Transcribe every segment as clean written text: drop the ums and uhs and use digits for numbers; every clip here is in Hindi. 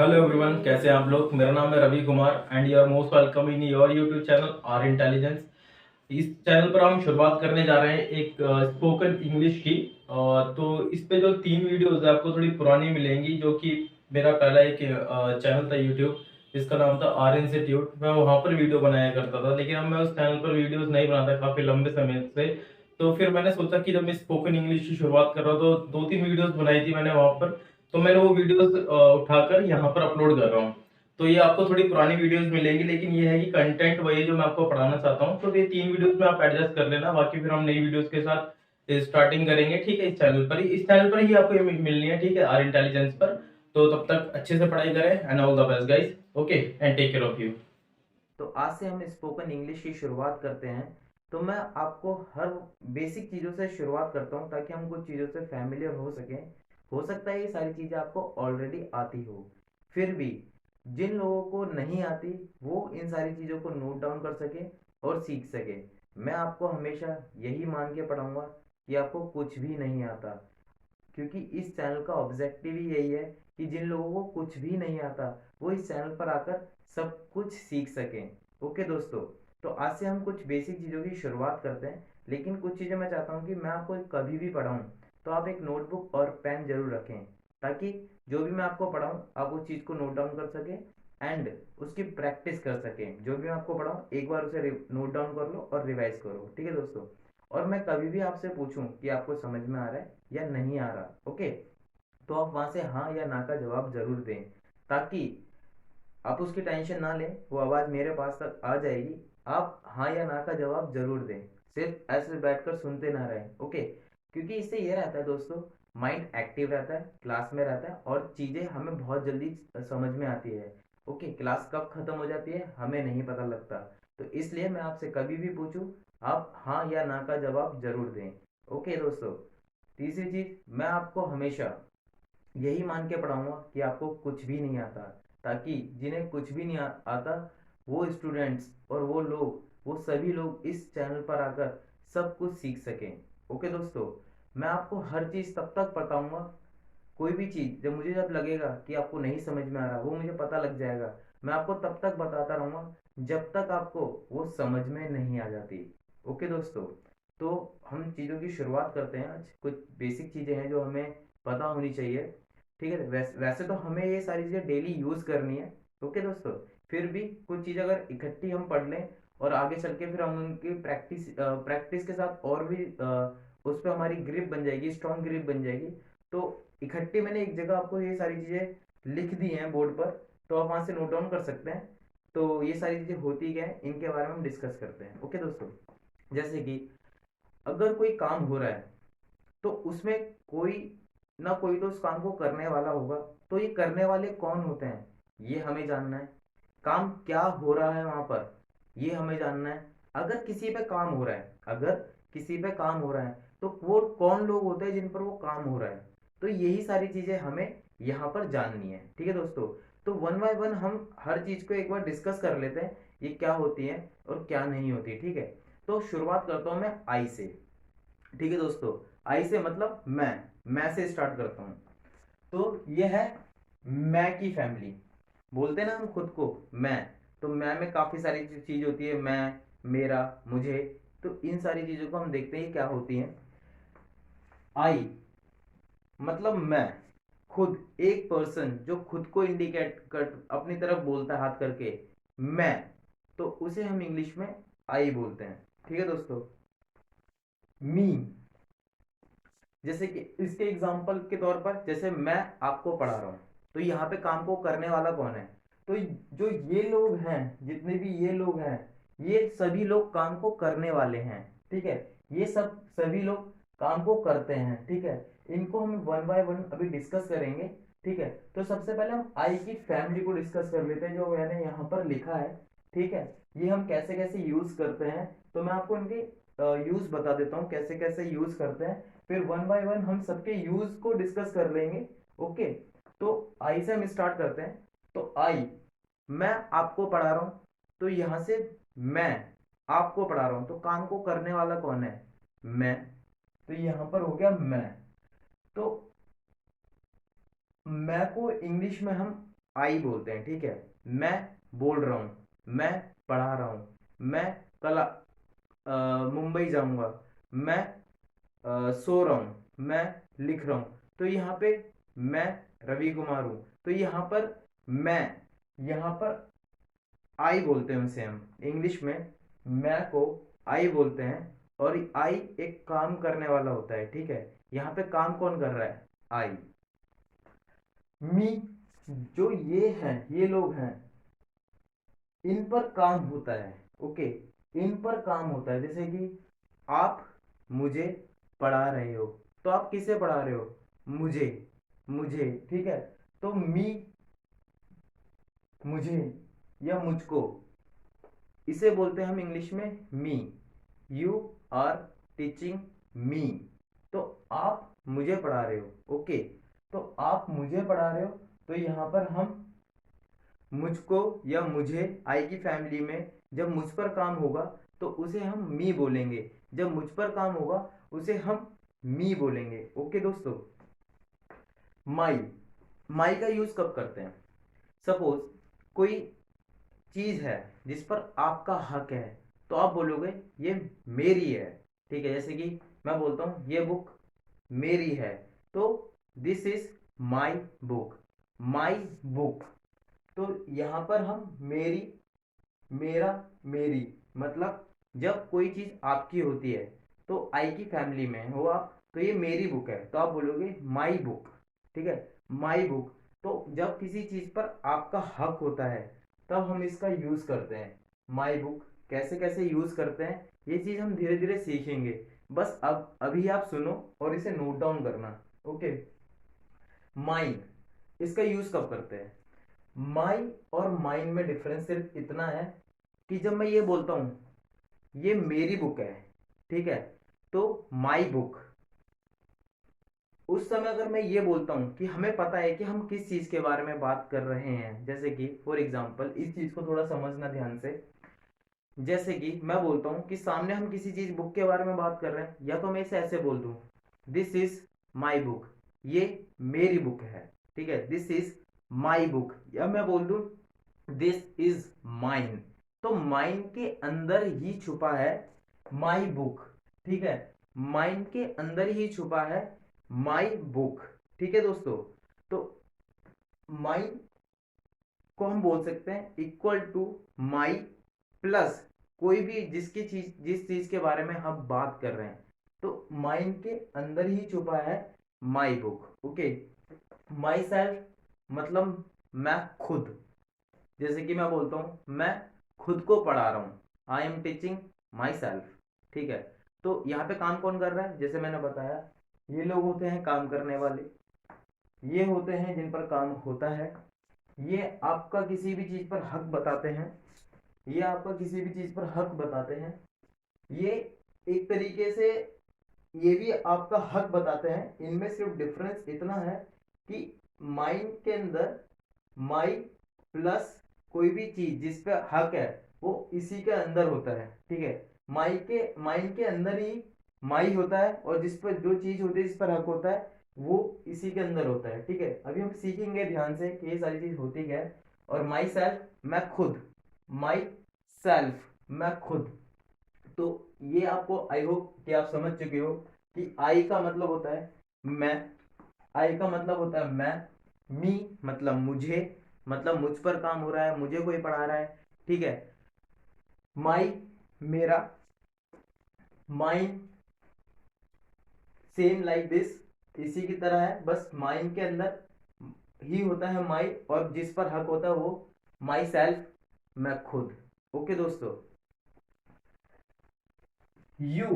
हेलो एवरीवन, कैसे हैं आप लोग। मेरा नाम है Ravi Kumar and you are most welcome in your YouTube channel R intelligence. इस चैनल पर हम शुरुआत करने जा रहे हैं एक स्पोकन इंग्लिश की। तो इस पे जो 3 वीडियोस है आपको थोड़ी पुरानी मिलेंगी, जो कि मेरा पहला एक चैनल था यूट्यूब, जिसका नाम था आर इंस्टीट्यूट। मैं वहाँ पर वीडियो बनाया करता था, लेकिन अब मैं उस चैनल पर वीडियोस नहीं बनाता काफ़ी लंबे समय से। तो फिर मैंने सोचा कि जब मैं स्पोकन इंग्लिश की शुरुआत कर रहा हूँ तो 2-3 वीडियोस बनाई थी मैंने वहाँ पर। तो मैंने वो वीडियोस उठाकर यहाँ पर अपलोड कर रहा हूँ। तो ये आपको थोड़ी पुरानी वीडियोस मिलेंगी, लेकिन ये है कि कंटेंट वही जो मैं आपको पढ़ाना चाहता हूँ। तो ये 3 वीडियोस में आप एडजस्ट कर लेना, बाकी फिर हम नई वीडियोस के साथ स्टार्टिंग करेंगे। ठीक है, इस चैनल पर ही आपको ये मिलनी है, ठीक है, आर इंटेलिजेंस पर। तो तब तक अच्छे से पढ़ाई करें and all the best guys. Okay and take care of you. तो आज से हम स्पोकन इंग्लिश की शुरुआत करते हैं। तो मैं आपको हर बेसिक चीज़ों से शुरुआत करता हूँ ताकि हम कुछ चीज़ों से फैमिलियर हो सकें। हो सकता है ये सारी चीज़ें आपको ऑलरेडी आती हो, फिर भी जिन लोगों को नहीं आती वो इन सारी चीज़ों को नोट डाउन कर सके और सीख सके। मैं आपको हमेशा यही मान के पढ़ाऊँगा कि आपको कुछ भी नहीं आता, क्योंकि इस चैनल का ऑब्जेक्टिव ही यही है कि जिन लोगों को कुछ भी नहीं आता वो इस चैनल पर आकर सब कुछ सीख सकें। ओके दोस्तों, तो आज से हम कुछ बेसिक चीज़ों की शुरुआत करते हैं, लेकिन कुछ चीज़ें मैं चाहता हूँ कि मैं आपको कभी भी पढ़ाऊँ तो आप एक नोटबुक और पेन जरूर रखें, ताकि जो भी मैं आपको पढ़ाऊँ आप उस चीज़ को नोट डाउन कर सकें एंड उसकी प्रैक्टिस कर सकें। जो भी मैं आपको पढ़ाऊँ एक बार उसे नोट डाउन कर लो और रिवाइज करो, ठीक है दोस्तों। और मैं कभी भी आपसे पूछूं कि आपको समझ में आ रहा है या नहीं आ रहा, ओके, तो आप वहां से हाँ या ना का जवाब जरूर दें, ताकि आप उसकी टेंशन ना लें, वो आवाज़ मेरे पास तक आ जाएगी। आप हाँ या ना का जवाब जरूर दें, सिर्फ ऐसे बैठकर सुनते ना रहें, ओके। क्योंकि इससे ये रहता है दोस्तों, माइंड एक्टिव रहता है, क्लास में रहता है और चीज़ें हमें बहुत जल्दी समझ में आती है। ओके, क्लास कब खत्म हो जाती है हमें नहीं पता लगता। तो इसलिए मैं आपसे कभी भी पूछूं आप हाँ या ना का जवाब जरूर दें। ओके दोस्तों, तीसरी चीज़, मैं आपको हमेशा यही मान के पढ़ाऊंगा कि आपको कुछ भी नहीं आता, ताकि जिन्हें कुछ भी नहीं आता वो स्टूडेंट्स और वो लोग, वो सभी लोग इस चैनल पर आकर सब कुछ सीख सकें। ओके दोस्तों, मैं आपको हर चीज़ तब तक बताऊंगा, कोई भी चीज़ जब लगेगा कि आपको नहीं समझ में आ रहा वो मुझे पता लग जाएगा, मैं आपको तब तक बताता रहूंगा जब तक आपको वो समझ में नहीं आ जाती। ओके दोस्तों, तो हम चीज़ों की शुरुआत करते हैं। आज कुछ बेसिक चीज़ें हैं जो हमें पता होनी चाहिए, ठीक है। वैसे तो हमें ये सारी चीज़ें डेली यूज़ करनी है। ओके दोस्तों, फिर भी कुछ चीज़ अगर इकट्ठी हम पढ़ लें और आगे चल के फिर हम उनकी प्रैक्टिस के साथ और भी उस पर हमारी ग्रिप बन जाएगी, स्ट्रॉन्ग ग्रिप बन जाएगी। तो इकट्ठी मैंने एक जगह आपको ये सारी चीज़ें लिख दी हैं बोर्ड पर, तो आप वहाँ से नोट डाउन कर सकते हैं। तो ये सारी चीज़ें होती क्या है इनके बारे में हम डिस्कस करते हैं। ओके दोस्तों, जैसे कि अगर कोई काम हो रहा है तो उसमें कोई ना कोई तो उस काम को करने वाला होगा। तो ये करने वाले कौन होते हैं ये हमें जानना है। काम क्या हो रहा है वहां पर ये हमें जानना है। अगर किसी पे काम हो रहा है, अगर किसी पे काम हो रहा है तो वो कौन लोग होते हैं जिन पर वो काम हो रहा है। तो यही सारी चीजें हमें यहाँ पर जाननी है, ठीक है दोस्तों। तो वन बाय वन हम हर चीज को एक बार डिस्कस कर लेते हैं, ये क्या होती है और क्या नहीं होती, ठीक है। तो शुरुआत करता हूं मैं आई से, ठीक है दोस्तों। आई से मतलब मैं से स्टार्ट करता हूँ। तो ये है मैं की फैमिली, बोलते हैं ना हम खुद को मैं। तो मैं में काफी सारी चीज होती है, मैं, मेरा, मुझे। तो इन सारी चीजों को हम देखते हैं क्या होती हैं। आई मतलब मैं, खुद, एक पर्सन जो खुद को इंडिकेट कर अपनी तरफ बोलता है हाथ करके मैं, तो उसे हम इंग्लिश में आई बोलते हैं, ठीक है दोस्तों। मी, जैसे कि इसके एग्जाम्पल के तौर पर जैसे मैं आपको पढ़ा रहा हूं, तो यहाँ पे काम को करने वाला कौन है। तो जो ये लोग हैं, जितने भी ये लोग हैं, ये सभी लोग काम को करने वाले हैं, ठीक है। ये सब सभी लोग काम को करते हैं, ठीक है। इनको हम वन बाय वन अभी डिस्कस करेंगे, ठीक है। तो सबसे पहले हम आई की फैमिली को डिस्कस कर लेते हैं, जो मैंने यहाँ पर लिखा है, ठीक है। ये हम कैसे कैसे यूज करते हैं, तो मैं आपको इनके यूज बता देता हूँ कैसे कैसे यूज करते हैं। फिर वन बाय वन हम सबके यूज को डिस्कस कर लेंगे, ओके। तो आई से हम स्टार्ट करते हैं। तो आई, मैं आपको पढ़ा रहा हूं, तो यहां से मैं आपको पढ़ा रहा हूं, तो काम को करने वाला कौन है, मैं। तो यहां पर हो गया मैं। तो मैं को इंग्लिश में हम आई बोलते हैं, ठीक है। मैं बोल रहा हूँ, मैं पढ़ा रहा हूँ, मैं कल मुंबई जाऊंगा, मैं सो रहा हूँ, मैं लिख रहा हूँ। तो यहाँ पे मैं रवि कुमार हूँ, तो मैं यहाँ पर आई बोलते हैं उसे हम इंग्लिश में। मैं को आई बोलते हैं, और आई एक काम करने वाला होता है, ठीक है। यहाँ पे काम कौन कर रहा है? आई। मी, जो ये हैं, ये लोग हैं, इन पर काम होता है, ओके। इन पर काम होता है, जैसे कि आप मुझे पढ़ा रहे हो, तो आप किसे पढ़ा रहे हो? मुझे, मुझे, ठीक है। तो मी, मुझे या मुझको, इसे बोलते हैं हम इंग्लिश में मी। यू आर टीचिंग मी, तो आप मुझे पढ़ा रहे हो, ओके। तो आप मुझे पढ़ा रहे हो, तो यहाँ पर हम मुझको या मुझे, आई की फैमिली में जब मुझ पर काम होगा तो उसे हम मी बोलेंगे, जब मुझ पर काम होगा उसे हम मी बोलेंगे, ओके दोस्तों। माई, माई का यूज कब करते हैं? सपोज कोई चीज है जिस पर आपका हक है, तो आप बोलोगे ये मेरी है, ठीक है। जैसे कि मैं बोलता हूं ये बुक मेरी है, तो this is my book, my book. तो यहां पर हम मेरी, मेरा, मेरी, मतलब जब कोई चीज आपकी होती है, तो आई की फैमिली में हो आप, तो ये मेरी बुक है, तो आप बोलोगे माई बुक, ठीक है, माई बुक। तो जब किसी चीज पर आपका हक होता है, तब हम इसका यूज करते हैं, माई बुक। कैसे कैसे यूज करते हैं ये चीज हम धीरे धीरे सीखेंगे, बस अब अभी आप सुनो और इसे नोट डाउन करना, ओके। माइन, इसका यूज कब करते हैं? माई और माइन में डिफरेंस सिर्फ इतना है कि जब मैं ये बोलता हूं ये मेरी बुक है, ठीक है, तो माई बुक, उस समय अगर मैं ये बोलता हूं कि हमें पता है कि हम किस चीज के बारे में बात कर रहे हैं, जैसे कि फॉर एग्जांपल इस चीज को थोड़ा समझना ध्यान से। जैसे कि मैं बोलता हूं कि सामने हम किसी चीज बुक के बारे में बात कर रहे हैं, या तो मैं इसे ऐसे बोल दूं, दिस इज माई बुक, ये मेरी बुक है, ठीक है, दिस इज माई बुक। या मैं बोल दूं दिस इज माइन, तो माइन के अंदर ही छुपा है माई बुक, ठीक है, माइन के अंदर ही छुपा है माई बुक, ठीक है दोस्तों। तो माइन को हम बोल सकते हैं इक्वल टू माई प्लस कोई भी जिसकी चीज, जिस चीज के बारे में हम बात कर रहे हैं, तो माइंड के अंदर ही छुपा है my book, okay. My self, मतलब मैं खुद, जैसे कि मैं बोलता हूं मैं खुद को पढ़ा रहा हूं, I am teaching my self, ठीक है। तो यहाँ पे काम कौन कर रहा है? जैसे मैंने बताया, ये लोग होते हैं काम करने वाले, ये होते हैं जिन पर काम होता है, ये आपका किसी भी चीज पर हक बताते हैं, ये आपका किसी भी चीज पर हक बताते हैं, ये एक तरीके से ये भी आपका हक बताते हैं। इनमें सिर्फ डिफरेंस इतना है कि माइंड के अंदर माई प्लस कोई भी चीज जिस पे हक है वो इसी के अंदर होता है, ठीक है। माई के माइंड के अंदर ही माई होता है, और जिस पर जो चीज होती है जिस पर हक होता है वो इसी के अंदर होता है, ठीक है। अभी हम सीखेंगे ध्यान से कि ये सारी चीज होती क्या है। और माई सेल्फ, मैं खुद, माई सेल्फ, मैं खुद। तो ये आपको आई होप कि आप समझ चुके हो कि आई का मतलब होता है मैं, आई का मतलब होता है मैं, मी मतलब मुझे, मतलब मुझ पर काम हो रहा है, मुझे कोई पढ़ा रहा है, ठीक है। माई, मेरा, माइन, सेम लाइक दिस, इसी की तरह है, बस माइन के अंदर ही होता है माई, और जिस पर हक होता है वो माई सेल्फ, मैं खुद, ओके दोस्तों। यू,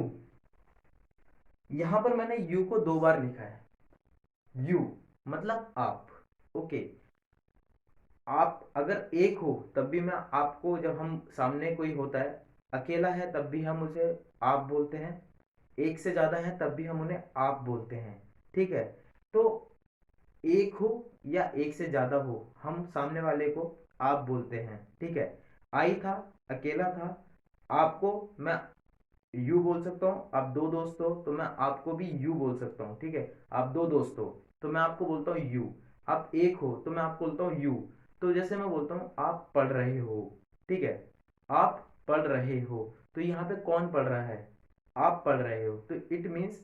यहां पर मैंने यू को दो बार लिखा है, यू मतलब आप, ओके। आप अगर एक हो तब भी मैं आपको, जब हम सामने कोई होता है अकेला है तब भी हम उसे आप बोलते हैं, एक से ज्यादा है तब भी हम उन्हें आप बोलते हैं, ठीक है। तो एक हो या एक से ज्यादा हो, हम सामने वाले को आप बोलते हैं, ठीक है। आई था, अकेला था, आपको मैं यू बोल सकता हूँ। आप दो दोस्त हो तो मैं आपको भी यू बोल सकता हूँ, ठीक है। आप दो दोस्त हो तो मैं आपको बोलता हूँ यू। आप एक हो तो मैं आपको बोलता हूँ यू। तो जैसे मैं बोलता हूँ आप पढ़ रहे हो, ठीक है, आप पढ़ रहे हो, तो यहाँ पे कौन पढ़ रहा है, आप पढ़ रहे हो, तो इट मीन्स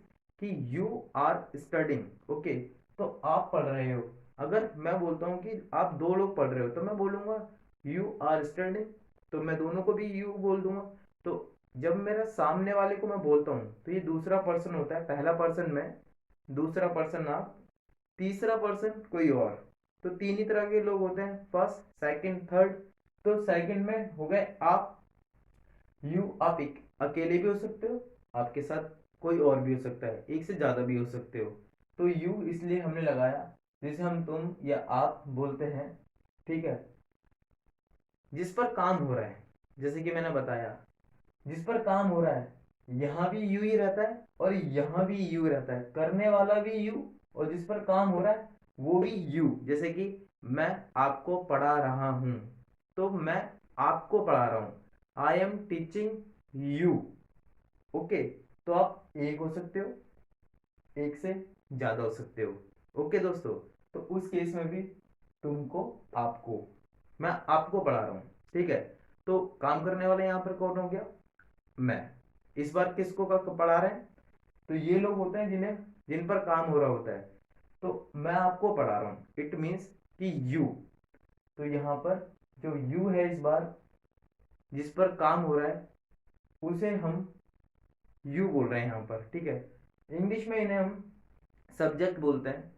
कि यू आर स्टडिंग। ओके, तो आप पढ़ रहे हो। अगर मैं बोलता हूँ कि आप दो लोग पढ़ रहे हो तो मैं बोलूंगा यू आर स्टडिंग, तो मैं दोनों को भी यू बोल दूंगा। तो जब मेरा सामने वाले को मैं बोलता हूँ तो ये दूसरा पर्सन होता है, पहला पर्सन मैं, दूसरा पर्सन आप, तीसरा पर्सन कोई और। तो तीन ही तरह के लोग होते हैं, फर्स्ट सेकंड थर्ड। तो सेकंड में हो गए आप, यू, आप एक अकेले भी हो सकते हो, आपके साथ कोई और भी हो सकता है, एक से ज्यादा भी हो सकते हो। तो यू इसलिए हमने लगाया, जिसे हम तुम या आप बोलते हैं, ठीक है, जिस पर काम हो रहा है। जैसे कि मैंने बताया, जिस पर काम हो रहा है यहाँ भी यू ही रहता है और यहाँ भी यू रहता है, करने वाला भी यू और जिस पर काम हो रहा है वो भी यू। जैसे कि मैं आपको पढ़ा रहा हूं, तो मैं आपको पढ़ा रहा हूं, I am teaching you. Okay, तो आप एक हो सकते हो, एक से ज्यादा हो सकते हो। ओके दोस्तों, तो उस केस में भी तुमको, आपको, मैं आपको पढ़ा रहा हूं, ठीक है। तो काम करने वाला यहाँ पर कौन हो गया, मैं। इस बार किसको का पढ़ा रहे हैं, तो ये लोग होते हैं जिन पर काम हो रहा होता है। तो मैं आपको पढ़ा रहा हूं, इट मीन्स कि यू। तो यहाँ पर जो यू है इस बार, जिस पर काम हो रहा है, उसे हम यू बोल रहे हैं यहाँ पर, ठीक है। इंग्लिश में इन्हें हम सब्जेक्ट बोलते हैं,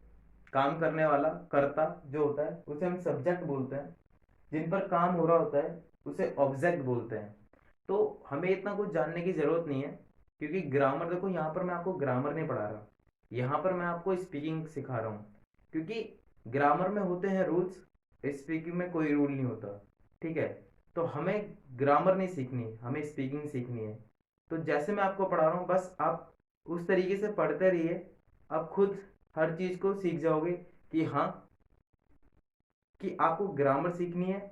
काम करने वाला कर्ता जो होता है उसे हम सब्जेक्ट बोलते हैं, जिन पर काम हो रहा होता है उसे ऑब्जेक्ट बोलते हैं। तो हमें इतना कुछ जानने की जरूरत नहीं है, क्योंकि ग्रामर, देखो यहाँ पर मैं आपको ग्रामर नहीं पढ़ा रहा, यहाँ पर मैं आपको स्पीकिंग सिखा रहा हूँ। क्योंकि ग्रामर में होते हैं रूल्स, स्पीकिंग में कोई रूल नहीं होता, ठीक है। तो हमें ग्रामर नहीं सीखनी, हमें स्पीकिंग सीखनी है। तो जैसे मैं आपको पढ़ा रहा हूँ बस आप उस तरीके से पढ़ते रहिए, आप खुद हर चीज को सीख जाओगे कि हाँ, कि आपको ग्रामर सीखनी है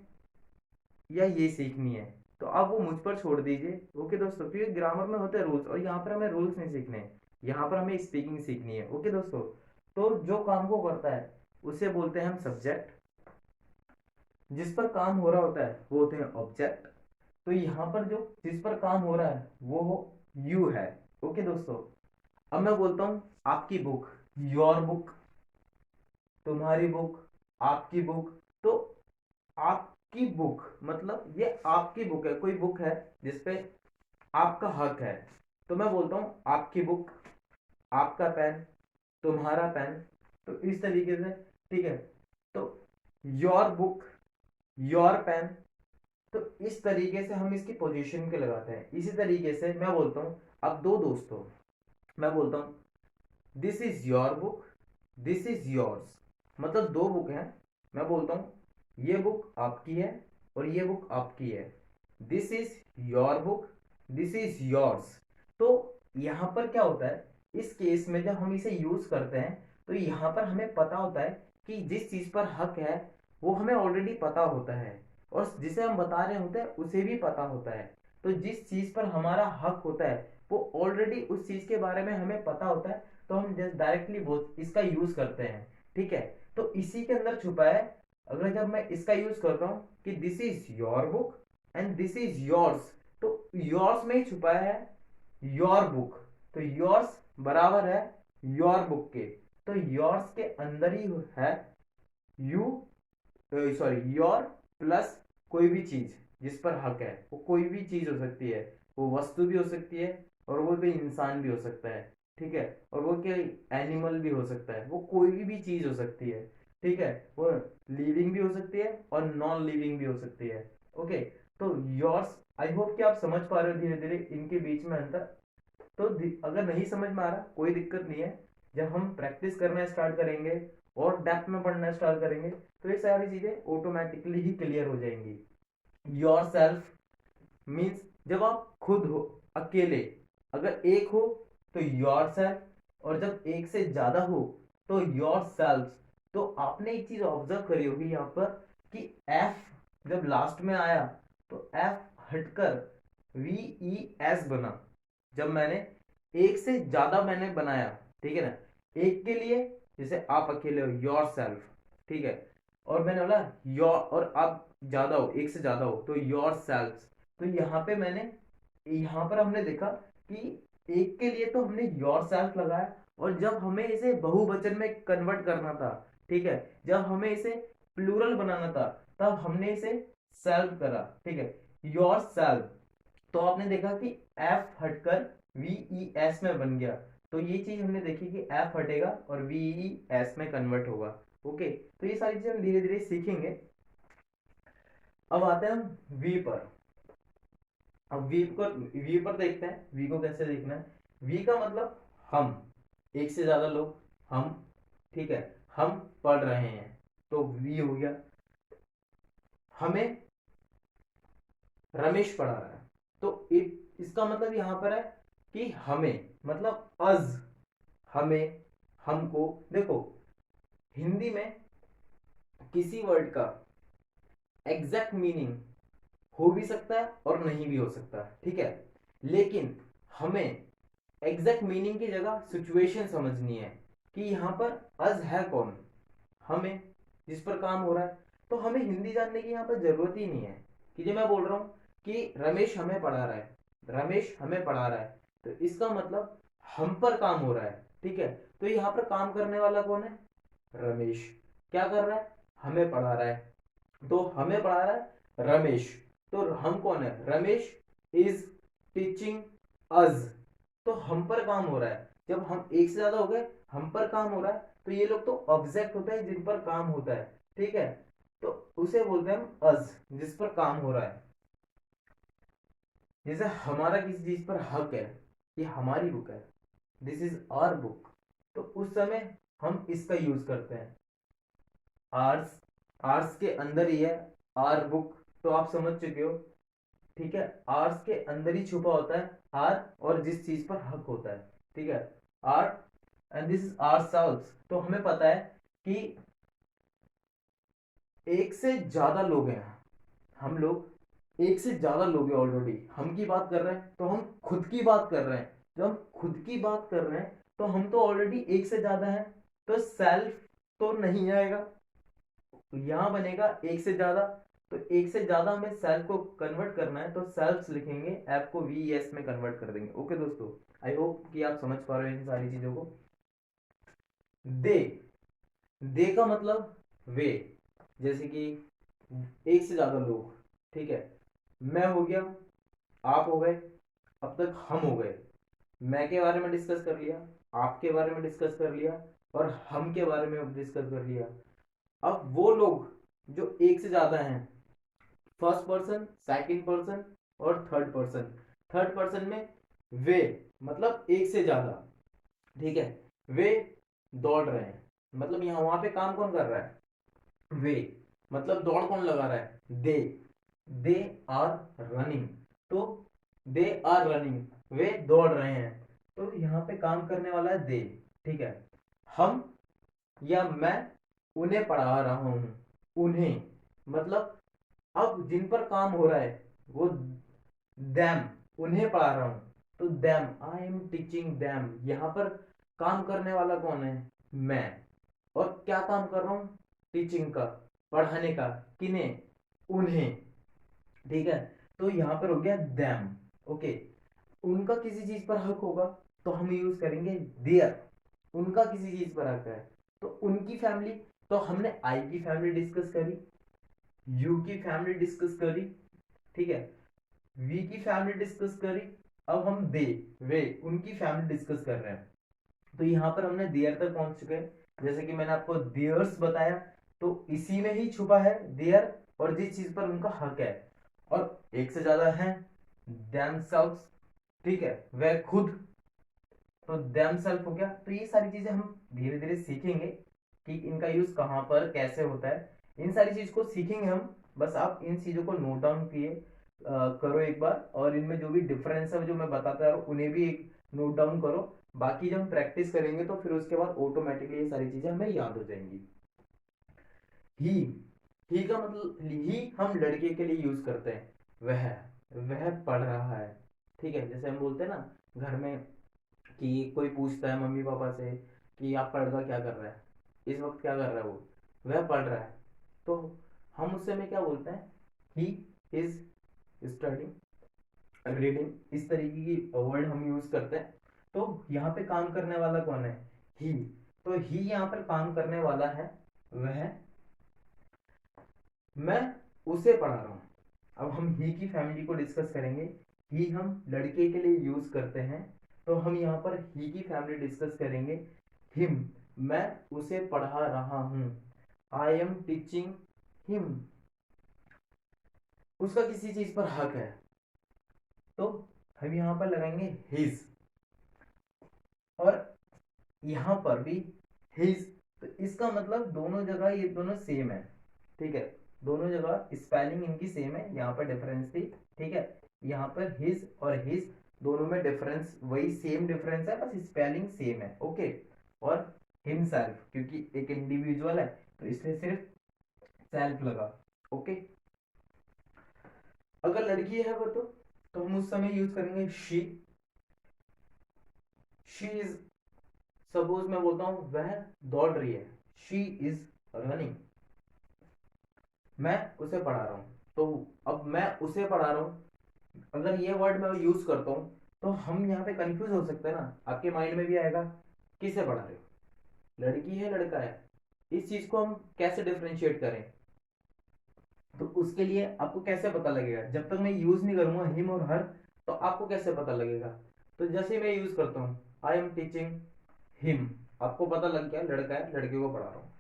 या ये सीखनी है। तो आप वो मुझ पर छोड़ दीजिए। ओके दोस्तों, क्योंकि ग्रामर में होते हैं रूल्स और यहाँ पर हमें रूल्स नहीं सीखने हैं, यहाँ पर हमें स्पीकिंग सीखनी है। ओके दोस्तों, तो जो काम को करता है उसे बोलते हैं हम सब्जेक्ट, जिस पर काम हो रहा होता है वो होते हैं ऑब्जेक्ट। तो यहाँ पर जो जिस पर काम हो रहा है वो यू है। ओके दोस्तों, अब मैं बोलता हूँ आपकी बुक, योर बुक, तुम्हारी बुक, आपकी बुक। तो आपकी बुक मतलब ये आपकी बुक है, कोई बुक है जिसपे आपका हक है, तो मैं बोलता हूँ आपकी बुक, आपका पेन, तुम्हारा पेन। तो इस तरीके से, ठीक है। तो योर बुक, योर पेन, तो इस तरीके से हम इसकी पोजीशन के लगाते हैं। इसी तरीके से मैं बोलता हूँ, अब दो दोस्त हो, मैं बोलता हूँ this is your book, this is yours, मतलब दो बुक हैं। मैं बोलता हूँ ये बुक आपकी है और ये बुक आपकी है, this is your book, this is yours. तो यहाँ पर क्या होता है, इस केस में जब हम इसे यूज करते हैं तो यहाँ पर हमें पता होता है कि जिस चीज पर हक है वो हमें ऑलरेडी पता होता है, और जिसे हम बता रहे होते हैं उसे भी पता होता है। तो जिस चीज पर हमारा हक होता है वो ऑलरेडी उस चीज के बारे में हमें पता होता है, तो हम डायरेक्टली इसका यूज करते हैं, ठीक है। तो इसी के अंदर छुपा है, अगर जब मैं इसका यूज करता हूं कि this is your book and this is yours, तो योर्स में ही छुपा है योर बुक, तो योर्स बराबर है योर बुक के। तो योर्स के अंदर ही है यू, सॉरी योर प्लस कोई भी चीज जिस पर हक है, वो कोई भी चीज हो सकती है, वो वस्तु भी हो सकती है और वो कोई इंसान भी हो सकता है, ठीक है। और वो कोई एनिमल भी हो सकता है, वो कोई भी चीज हो सकती है, ठीक है। वो लिविंग भी हो सकती है और नॉन लिविंग भी हो सकती है। ओके, तो योर्स, आई होप कि आप समझ पा रहे हो धीरे धीरे इनके बीच में अंतर। तो अगर नहीं समझ में आ रहा कोई दिक्कत नहीं है, जब हम प्रैक्टिस करना स्टार्ट करेंगे और डेप्थ में पढ़ना स्टार्ट करेंगे तो ये सारी चीजें ऑटोमेटिकली ही क्लियर हो जाएंगी। योर सेल्फ मीन्स जब आप खुद हो, अकेले, अगर एक हो तो योर सेल्फ, और जब एक से ज्यादा हो तो योर सेल्फ। तो आपने एक चीज ऑब्जर्व करी होगी यहाँ पर कि एफ जब लास्ट में आया तो एफ हटकर वी ई एस बना, जब मैंने एक से ज्यादा मैंने बनाया, ठीक है ना, एक के लिए, जैसे आप अकेले हो योर सेल्फ, ठीक है, और मैंने बोला योर, और आप ज्यादा हो, एक से ज्यादा हो तो योर सेल्फ। तो यहाँ पे मैंने, यहाँ पर हमने देखा कि एक के लिए तो हमने योर सेल्फ लगाया, और जब हमें इसे बहुवचन में कन्वर्ट करना था, ठीक है, जब हमें इसे प्लूरल बनाना था, तब हमने इसे सेल्फ करा, ठीक है, योर सेल्फ। तो आपने देखा कि एफ हटकर वी ई एस में बन गया। तो ये चीज हमने देखी कि एफ हटेगा और वी ई एस में कन्वर्ट होगा। ओके, तो ये सारी चीजें हम धीरे धीरे सीखेंगे। अब आते हैं हम वी पर। अब वी पर देखते हैं, वी को कैसे देखना है। वी का मतलब हम, एक से ज्यादा लोग, हम, ठीक है, हम पढ़ रहे हैं, तो वी हो गया। हमें रमेश पढ़ा रहा है, तो इसका मतलब यहां पर है कि हमें मतलब अज, हमें, हमको। देखो, हिंदी में किसी वर्ड का एग्जैक्ट मीनिंग हो भी सकता है और नहीं भी हो सकता है, ठीक है, लेकिन हमें एग्जैक्ट मीनिंग की जगह सिचुएशन समझनी है कि यहाँ पर अज है कौन, हमें, जिस पर काम हो रहा है। तो हमें हिंदी जानने की यहाँ पर जरूरत ही नहीं है कि जो मैं बोल रहा हूँ कि रमेश हमें पढ़ा रहा है, रमेश हमें पढ़ा रहा है, तो इसका मतलब हम पर काम हो रहा है, ठीक है। तो यहाँ पर काम करने वाला कौन है? रमेश। क्या कर रहा है? हमें पढ़ा रहा है, तो हमें पढ़ा रहा है रमेश। तो हम कौन है? रमेश इज टीचिंग अज। तो हम पर काम हो रहा है, जब हम एक से ज्यादा हो गए, हम पर काम हो रहा है, तो ये लोग तो ऑब्जेक्ट होता है जिन पर काम होता है, ठीक है, तो उसे बोलते हैं हम अज, जिस पर काम हो रहा है। जैसे हमारा किसी चीज पर हक है, ये हमारी बुक है, दिस इज आवर बुक, तो उस समय हम इसका यूज करते हैं। आर्स, आर्स के अंदर ही है आर बुक, तो आप समझ चुके हो, ठीक है, आर्स के अंदर ही छुपा होता है आर, और जिस चीज पर हक होता है, ठीक है, our, and this is ourselves. तो हमें पता है कि एक से ज्यादा लोग हैं, हम लोग एक से ज्यादा लोग हैं ऑलरेडी, हम की बात कर रहे हैं तो हम खुद की बात कर रहे हैं, जब हम खुद की बात कर रहे हैं तो हम तो ऑलरेडी एक से ज्यादा हैं, तो सेल्फ तो नहीं आएगा, यहां बनेगा एक से ज्यादा। तो एक से ज्यादा हमें सेल्फ को कन्वर्ट करना है, तो सेल्फ्स लिखेंगे, एफ को वी एस में कन्वर्ट कर देंगे। ओके दोस्तों, आई होप कि आप समझ पा रहे हो इन सारी चीजों को। दे, दे का मतलब वे, जैसे कि एक से ज्यादा लोग, ठीक है, मैं हो गया, आप हो गए, अब तक हम हो गए, मैं के बारे में डिस्कस कर लिया, आपके बारे में डिस्कस कर लिया, और हम के बारे में डिस्कस कर लिया। अब वो लोग जो एक से ज्यादा हैं, फर्स्ट पर्सन, सेकंड पर्सन और थर्ड पर्सन। थर्ड पर्सन में वे मतलब एक से ज्यादा, ठीक है, वे दौड़ रहे हैं, मतलब यहाँ वहां पे काम कौन कर रहा है? वे, मतलब दौड़ कौन लगा रहा है? They are running. तो दे आर रनिंग, वे दौड़ रहे हैं, तो यहाँ पे काम करने वाला है दे, ठीक है। हम या मैं उन्हें पढ़ा रहा हूं, उन्हें मतलब अब जिन पर काम हो रहा है वो दैम, उन्हें पढ़ा रहा हूं, तो them, I am teaching them. यहां पर काम करने वाला कौन है? मैं। और क्या काम कर रहा हूं? टीचिंग का, पढ़ाने का। किन्हें? उन्हें, ठीक है। तो यहां पर हो गया दैम। ओके, उनका किसी चीज पर हक होगा तो हम यूज करेंगे देयर, उनका किसी चीज पर हक है तो उनकी फैमिली। तो हमने आई की फैमिली डिस्कस करी, यू की फैमिली डिस्कस करी, ठीक है, वी की फैमिली डिस्कस करी। अब हम दे, वे, उनकी फैमिली डिस्कस कर रहे हैं, तो यहां पर हमने देयर तक पहुंच चुके हैं। जैसे कि मैंने आपको देयर्स बताया, तो इसी में ही छुपा है देयर, और जिस चीज पर उनका हक है, और एक से ज्यादा है themselves, ठीक है, वह खुद, तो themselves हो गया। तो ये सारी चीजें हम धीरे धीरे सीखेंगे कि इनका यूज कहाँ पर कैसे होता है, इन सारी चीज को सीखेंगे हम। बस आप इन चीजों को नोट डाउन किए करो एक बार, और इनमें जो भी डिफरेंस है जो मैं बताता रहा हूँ उन्हें भी एक नोट डाउन करो। बाकी जब हम प्रैक्टिस करेंगे तो फिर उसके बाद ऑटोमेटिकली ये सारी चीजें हमें याद हो जाएंगी। ही, ही का मतलब, ही हम लड़के के लिए यूज करते हैं, वह पढ़ रहा है, ठीक है। जैसे हम बोलते हैं ना घर में कि कोई पूछता है मम्मी पापा से कि आप पढ़ कर क्या कर रहा है, इस वक्त क्या कर रहा है वो, वह पढ़ रहा है, तो हम उस समय क्या बोलते हैं, ही इज स्टडिंग, रीडिंग, इस तरीके की वर्ड हम यूज करते हैं। तो यहाँ पे काम करने वाला कौन है, ही। तो ही यहाँ पर काम करने वाला है, वह, मैं उसे पढ़ा रहा हूँ। अब हम ही की फैमिली को डिस्कस करेंगे। ही हम लड़के के लिए यूज करते हैं, तो हम यहाँ पर ही की फैमिली डिस्कस करेंगे। हिम, मैं उसे पढ़ा रहा हूँ। आई एम टीचिंग हिम, उसका किसी चीज पर हक है, तो हम यहाँ पर लगाएंगे हिज। और यहाँ पर भी हिज, तो इसका मतलब दोनों जगह ये दोनों सेम है, ठीक है। दोनों जगह स्पेलिंग इनकी सेम है, यहाँ पर डिफरेंस थी, ठीक है। यहाँ पर हिज और हिज दोनों में डिफरेंस, वही सेम डिफरेंस है, बस स्पेलिंग सेम है, ओके। और हिमसेल्फ, क्योंकि एक इंडिविजुअल है तो इसलिए सिर्फ सेल्फ लगा, ओके। अगर लड़की है वो तो हम उस समय यूज करेंगे शी। शी इज, सपोज मैं बोलता हूं वह दौड़ रही है, शी इज रनिंग। मैं उसे पढ़ा रहा हूं, तो अब मैं उसे पढ़ा रहा हूं, अगर ये वर्ड मैं यूज करता हूं तो हम यहाँ पे कंफ्यूज हो सकते हैं ना। आपके माइंड में भी आएगा किसे पढ़ा रहे हो, लड़की है लड़का है, इस चीज को हम कैसे डिफरेंशिएट करें। तो उसके लिए आपको कैसे पता लगेगा, जब तक मैं यूज नहीं करूंगा हिम और हर, तो आपको कैसे पता लगेगा। तो जैसे मैं यूज करता हूँ आई एम टीचिंग हिम, आपको पता लग गया लड़का है, लड़के को पढ़ा रहा हूँ।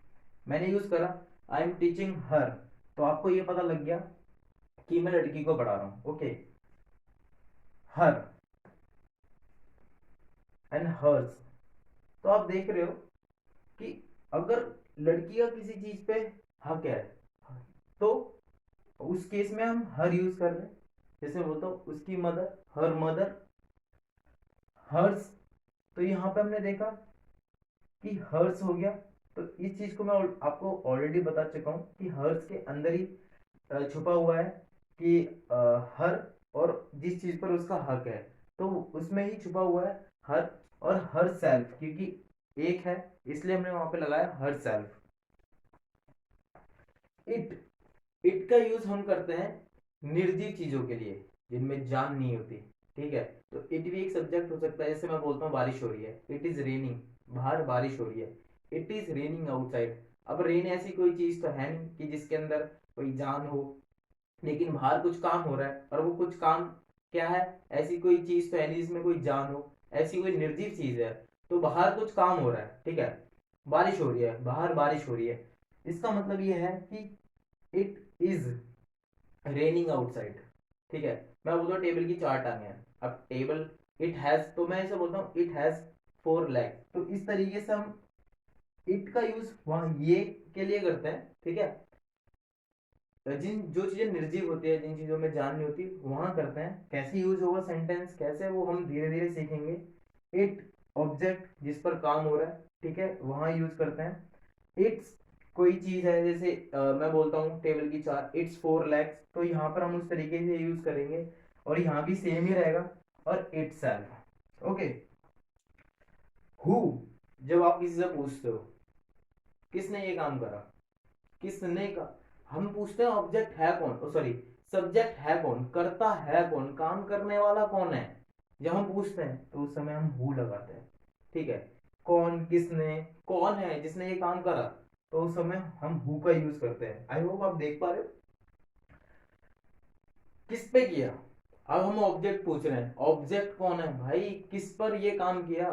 मैंने यूज करा आई एम टीचिंग हर, तो आपको ये पता लग गया कि मैं लड़की को पढ़ा रहा हूँ, ओके। हर एंड हर्स, तो आप देख रहे हो कि अगर लड़की का किसी चीज पे हक है तो उस केस में हम हर यूज कर रहे हैं। जैसे बोलता हूँ उसकी मदर, हर मदर, हर्स, तो यहाँ पे हमने देखा कि हर्स हो गया। तो इस चीज को मैं आपको ऑलरेडी बता चुका हूँ कि हर्स के अंदर ही छुपा हुआ है कि हर, और जिस चीज पर उसका हक है तो उसमें ही छुपा हुआ है हर। और हर सेल्फ, क्योंकि एक है इसलिए हमने वहां पे लगाया हर सेल्फ। इट, इट का यूज हम करते हैं निर्जीव चीजों के लिए जिनमें जान नहीं होती, ठीक है। तो इट भी एक सब्जेक्ट हो सकता है, जैसे मैं बोलता हूँ बारिश हो रही है, इट इज रेनिंग, बाहर बारिश हो रही है, इट इज रेनिंग आउटसाइड। अब रेन ऐसी कोई चीज तो है नहीं कि जिसके अंदर कोई जान हो, लेकिन बाहर कुछ काम हो रहा है, और वो कुछ काम क्या है, ऐसी कोई चीज तो है नहीं जिसमें कोई जान हो, ऐसी कोई निर्जीव चीज है, तो बाहर कुछ काम हो रहा है, ठीक है। बारिश हो रही है, बाहर बारिश हो रही है, इसका मतलब ये है कि इट इज रेनिंग आउटसाइड, ठीक है। मैं बोलता हूँ टेबल की 4 टांगे हैं, अब टेबल इट हैज, तो मैं ऐसे बोलता हूँ इट हैज 4 लेग। तो इस तरीके से हम इट का यूज वहां ये के लिए करते हैं, ठीक है। जिन जो चीजें निर्जीव होती है, जिन चीजों में जान नहीं होती, वहां करते हैं। कैसे यूज होगा सेंटेंस, कैसे, वो हम धीरे धीरे सीखेंगे। इट, ऑब्जेक्ट जिस पर काम हो रहा है, ठीक है, वहां यूज करते हैं। इट्स, कोई चीज है, जैसे मैं बोलता हूँ टेबल की 4, इट्स 4 लेग्स, तो यहाँ पर हम उस तरीके से यूज करेंगे, और यहाँ भी सेम ही रहेगा। और इट सेल्फ, ओके। हु, जब आप किसी से पूछते हो किसने ये काम करा, किसने का, हम पूछते हैं ऑब्जेक्ट है कौन, सॉरी सब्जेक्ट है कौन, करता है कौन, काम करने वाला कौन है। जब हम पूछते हैं तो उस समय हम हु लगाते हैं, ठीक है। कौन, किसने, कौन है जिसने ये काम करा, तो उस समय हम हु का यूज करते हैं। आई होप आप देख पा रहे हो। किस पे किया, अब हम ऑब्जेक्ट पूछ रहे हैं, ऑब्जेक्ट कौन है भाई, किस पर ये काम किया,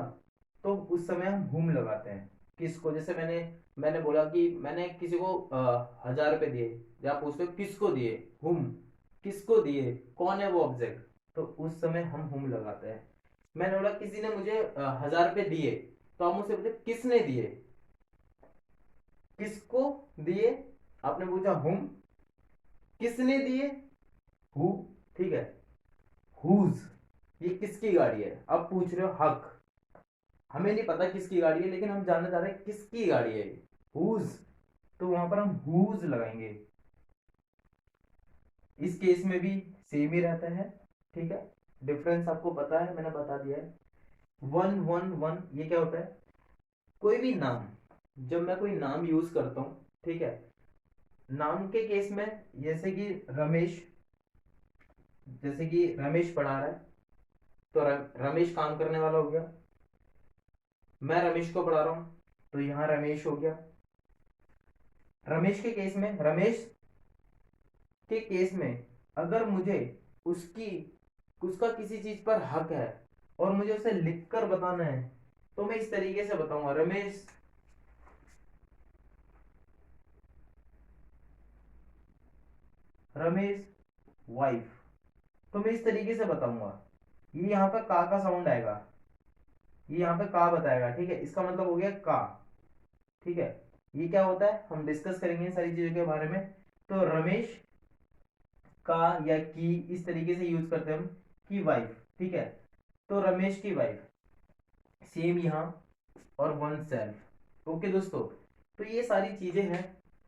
तो उस समय हम हुम लगाते हैं। किसको, जैसे मैंने मैंने बोला कि मैंने किसी को 1000 रुपए दिए, जब पूछते हो किसको दिए, हुम, किसको दिए, कौन है वो ऑब्जेक्ट, तो उस समय हम हुम लगाते हैं। मैंने बोला किसी ने मुझे 1000 रुपए दिए, तो हम उससे पूछे किसने दिए, किसको दिए, आपने पूछा हुम, किसने दिए, हु, ठीक है। हुज, ये किसकी गाड़ी है, अब पूछ रहे हो हक, हमें नहीं पता किसकी गाड़ी है, लेकिन हम जानना चाह रहे हैं किसकी गाड़ी है ये, हुज, तो वहां पर हम हुज लगाएंगे। इस केस में भी सेम ही रहता है, ठीक है। डिफरेंस आपको पता है, मैंने बता दिया है। वन वन वन, ये क्या होता है, कोई भी नाम, जब मैं कोई नाम यूज करता हूं, ठीक है, नाम के केस में जैसे कि रमेश, जैसे कि रमेश पढ़ा रहा है, तो रमेश काम करने वाला हो गया। मैं रमेश को पढ़ा रहा हूं, तो यहां रमेश हो गया। रमेश के केस में, रमेश के केस में अगर मुझे उसकी उसका किसी चीज पर हक है और मुझे उसे लिखकर बताना है, तो मैं इस तरीके से बताऊंगा, रमेश वाइफ। तो मैं इस तरीके से बताऊंगा। ये यहाँ पे का साउंड आएगा, ये यहाँ पे का बताएगा, ठीक है, इसका मतलब हो गया का। ठीक है, ये क्या होता है हम डिस्कस करेंगे इन सारी चीजों के बारे में। तो रमेश का या की इस तरीके से यूज करते हैं हम, की वाइफ। ठीक है, तो रमेश की वाइफ, सेम यहाँ, और वन सेल्फ। ओके दोस्तों, तो ये सारी चीजें हैं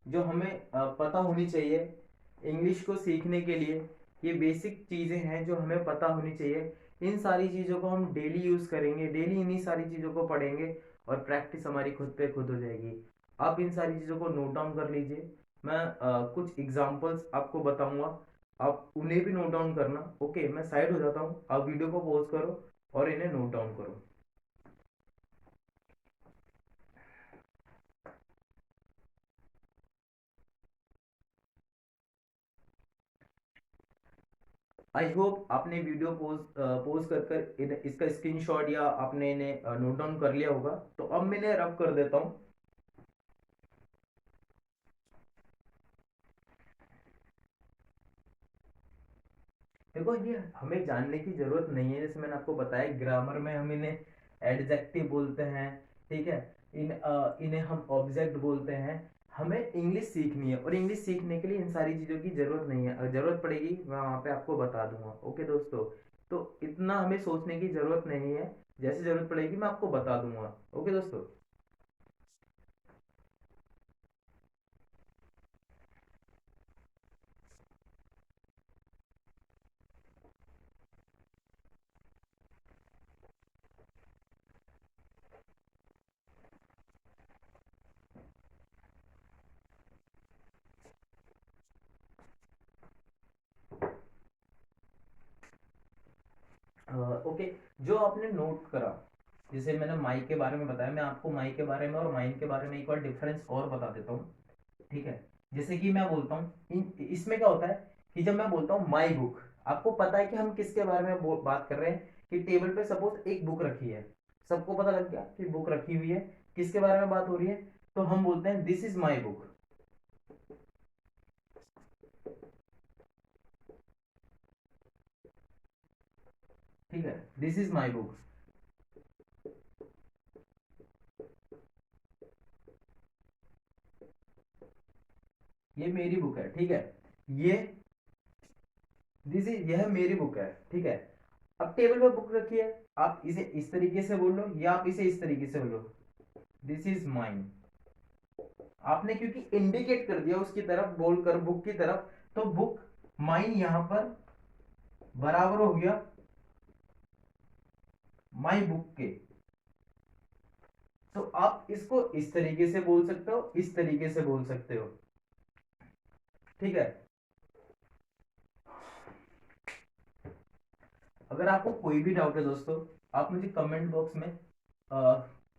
जो हमें पता होनी चाहिए इंग्लिश को सीखने के लिए। ये बेसिक चीजें हैं जो हमें पता होनी चाहिए। इन सारी चीजों को हम डेली यूज करेंगे, डेली इन्हीं सारी चीजों को पढ़ेंगे, और प्रैक्टिस हमारी खुद पे खुद हो जाएगी। आप इन सारी चीजों को नोट डाउन कर लीजिए। मैं कुछ एग्जांपल्स आपको बताऊंगा, आप उन्हें भी नोट डाउन करना। ओके, मैं साइड हो जाता हूँ, आप वीडियो को पॉज करो और इन्हें नोट डाउन करो। आई होप आपने वीडियो पोज कर कर इसका स्क्रीनशॉट या आपने इन्हें नोट डाउन कर लिया होगा। तो अब मैं इन्हें रब कर देता हूँ। देखो, ये हमें जानने की जरूरत नहीं है, जैसे मैंने आपको बताया ग्रामर में हम इन्हें एडजेक्टिव बोलते हैं। ठीक है, इन्हें हम ऑब्जेक्ट बोलते हैं। हमें इंग्लिश सीखनी है, और इंग्लिश सीखने के लिए इन सारी चीजों की जरूरत नहीं है। अगर जरूरत पड़ेगी मैं वहां पे आपको बता दूंगा। ओके दोस्तों, तो इतना हमें सोचने की जरूरत नहीं है, जैसे जरूरत पड़ेगी मैं आपको बता दूंगा। ओके दोस्तों। ओके, जो आपने नोट करा, जैसे मैंने माइक के बारे में बताया, मैं आपको माइक के बारे में और माइंड के बारे में एक बार डिफरेंस और बता देता हूँ। ठीक है, जैसे कि मैं बोलता हूँ, इसमें क्या होता है कि जब मैं बोलता हूँ माई बुक, आपको पता है कि हम किसके बारे में बात कर रहे हैं। कि टेबल पे सपोज एक बुक रखी है, सबको पता लग गया कि बुक रखी हुई है, किसके बारे में बात हो रही है, तो हम बोलते हैं दिस इज माई बुक। ठीक है, दिस इज माई बुक, ये मेरी बुक है। ठीक है, ये दिस इज, यह मेरी बुक है। ठीक है, अब टेबल पे बुक रखी है, आप इसे इस तरीके से बोल लो या आप इसे इस तरीके से बोलो, दिस इज माइन। आपने क्योंकि इंडिकेट कर दिया उसकी तरफ बोलकर, बुक की तरफ, तो बुक माइन यहां पर बराबर हो गया माई बुक के। तो आप इसको इस तरीके से बोल सकते हो, इस तरीके से बोल सकते हो। ठीक है, अगर आपको कोई भी डाउट है दोस्तों, आप मुझे कमेंट बॉक्स में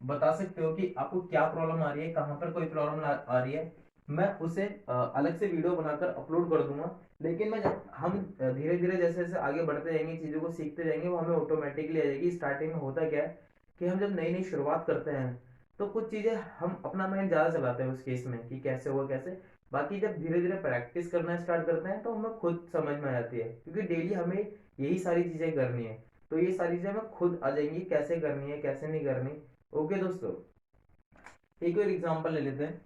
बता सकते हो कि आपको क्या प्रॉब्लम आ रही है, कहां पर कोई प्रॉब्लम आ रही है। मैं उसे अलग से वीडियो बनाकर अपलोड कर दूंगा। लेकिन मैं हम धीरे धीरे जैसे जैसे आगे बढ़ते जाएंगे, चीजों को सीखते जाएंगे, वो हमें ऑटोमेटिकली आ जाएगी। स्टार्टिंग में होता क्या है कि हम जब नई नई शुरुआत करते हैं, तो कुछ चीजें हम अपना माइंड ज्यादा चलाते हैं उस केस में कि कैसे हुआ कैसे। बाकी जब धीरे धीरे प्रैक्टिस करना स्टार्ट करते हैं, तो हमें खुद समझ में आ जाती है, क्योंकि डेली हमें यही सारी चीजें करनी है। तो ये सारी चीजें हमें खुद आ जाएंगी, कैसे करनी है कैसे नहीं करनी। ओके दोस्तों, एक और एग्जांपल ले लेते हैं,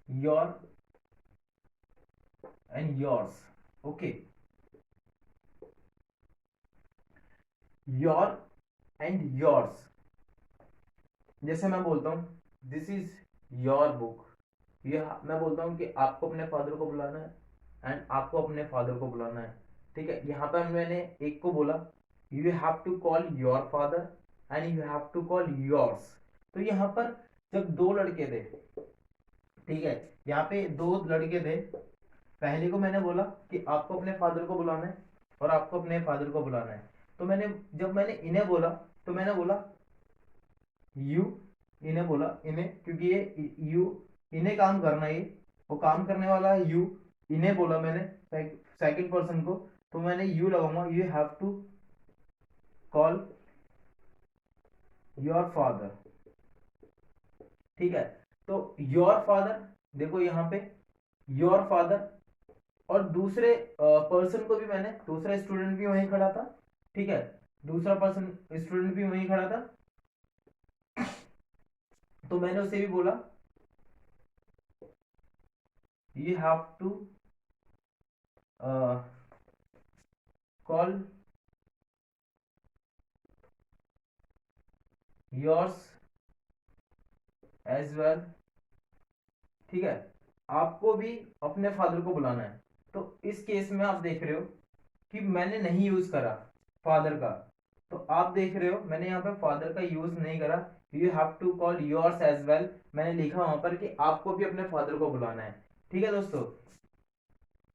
your and yours. Okay, your and yours, जैसे मैं बोलता हूँ दिस इज योर बुक, ये मैं बोलता हूँ कि आपको अपने फादर को बुलाना है एंड आपको अपने फादर को बुलाना है। ठीक है, यहाँ पर मैंने एक को बोला, you have to call your father and you have to call yours. तो यहाँ पर जब दो लड़के थे, ठीक है, यहाँ पे दो लड़के थे। पहले को मैंने बोला कि आपको अपने फादर को बुलाना है और आपको अपने फादर को बुलाना है। तो जब मैंने इन्हें बोला तो मैंने बोला यू, इन्हें बोला इन्हें, क्योंकि ये यू, इन्हें काम करना है, ये वो काम करने वाला है यू। इन्हें बोला मैंने सेकंड पर्सन को, तो मैंने यू लगाऊंगा, you have to call your father. ठीक है, तो योर फादर, देखो यहाँ पे योर फादर, और दूसरे पर्सन को भी मैंने, दूसरा स्टूडेंट भी वहीं खड़ा था। ठीक है, दूसरा पर्सन स्टूडेंट भी वहीं खड़ा था, तो मैंने उसे भी बोला you have to call yours as well. ठीक है, आपको भी अपने फादर को बुलाना है। तो इस केस में आप देख रहे हो कि मैंने नहीं यूज करा फादर का, तो आप देख रहे हो मैंने यहाँ पे फादर का यूज नहीं करा। You have to call yours as well, मैंने लिखा वहां पर कि आपको भी अपने फादर को बुलाना है। ठीक है दोस्तों,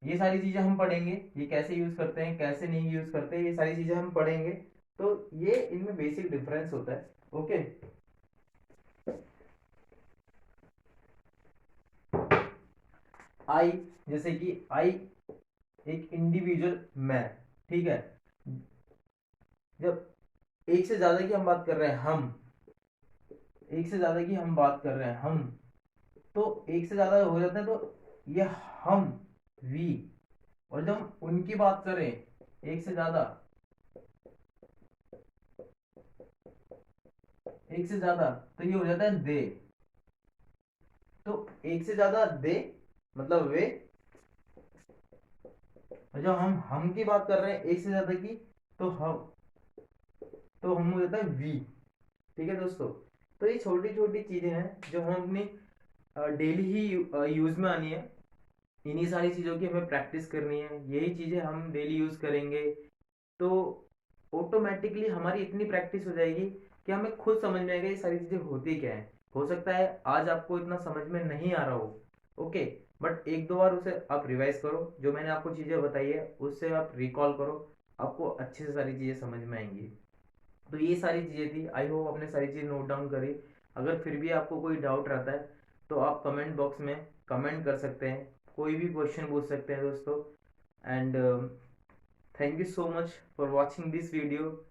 ये सारी चीजें हम पढ़ेंगे, ये कैसे यूज करते हैं कैसे नहीं यूज करते, ये सारी चीजें हम पढ़ेंगे। तो ये इनमें बेसिक डिफरेंस होता है। ओके, आई, जैसे कि आई एक इंडिविजुअल मैं। ठीक है, जब एक से ज्यादा की हम बात कर रहे हैं, हम एक से ज्यादा की हम बात कर रहे हैं, हम तो एक से ज्यादा हो जाते हैं, तो ये हम, वी। और जब हम उनकी बात करें एक से ज्यादा, एक से ज्यादा, तो ये हो जाता है दे। तो एक से ज्यादा दे मतलब वे, और जब हम की बात कर रहे हैं एक से ज्यादा की, तो हम हो जाता है वी। ठीक है दोस्तों, तो ये छोटी छोटी चीजें हैं जो हम अपनी डेली ही यूज में आनी है। इन्हीं सारी चीजों की हमें प्रैक्टिस करनी है, यही चीजें हम डेली यूज करेंगे तो ऑटोमेटिकली हमारी इतनी प्रैक्टिस हो जाएगी कि हमें खुद समझ में आएगा ये सारी चीजें होती क्या है। हो सकता है आज आपको इतना समझ में नहीं आ रहा हो, ओके, बट एक दो बार उसे आप रिवाइज करो, जो मैंने आपको चीजें बताई है उससे आप रिकॉल करो, आपको अच्छे से सारी चीजें समझ में आएंगी। तो ये सारी चीजें थी, आई होप आपने सारी चीजें नोट डाउन करी। अगर फिर भी आपको कोई डाउट रहता है तो आप कमेंट बॉक्स में कमेंट कर सकते हैं, कोई भी क्वेश्चन पूछ सकते हैं दोस्तों। And thank you so much for watching this video.